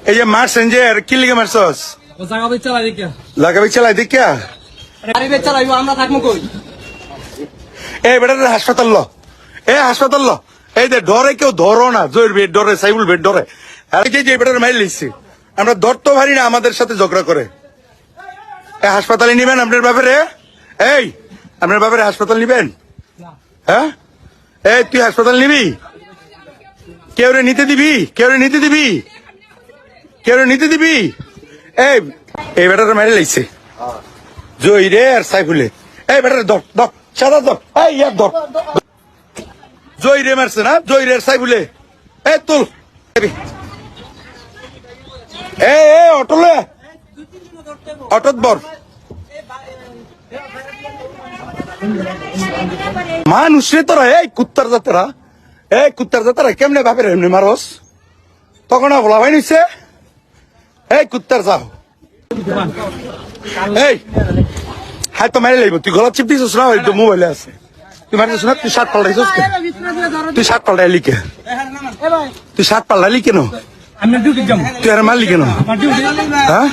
এই যে মারছেন যে কি লিগে মারছস? লাগাবি চালাই দেখিয়া এই বেটা হাসপাতাল ল, এ হাসপাতাল ল। এই যে ডরে কেউ ধরো না, জয়ের বেড ডরে, সাইবুল বেড ডরে। আর যে বেটার মাইল লিখছি আমরা ধরতে পারি না, আমাদের সাথে ঝগড়া করে। হাসপাতালে নিবেন আপনার ব্যাপারে? এই আপনার ব্যাপারে হাসপাতাল নিবেন? হ্যাঁ এই তুই হাসপাতাল নিবি? কেউ রে নিতে দিবি? কেউ রে নিতে দিবি? কেউ রে নিতে দিবি? এই বেটার মাইল লিখছে জয় রে আর সাইফুলে। এই বেটার ধর ধর সাদা ধর, এই ইয়ার ধর। জয় রে মারছে না, জয় রে সাইফুলে। এই তুল অটোলে অটোত বর মানুষ রে তোরা। এই কুত্তার জাতেরা, এই কুত্তার জাতেরা কেমনে ভাবের এমনি মারস? তখন বলা ভাই নিচ্ছে এই কুত্তার যাও। এই হাই তো মারি লাগবে, তুই গলা চিপ দিছিস না? মোবাইলে আছে, তুই মারিস না? তুই শার্ট পাল্টাইছিস? তুই শার্ট পাল্টাইলি কে? তুই শার্ট পাল্টাইলি কেন? তুই আর মারলি কেন? হ্যাঁ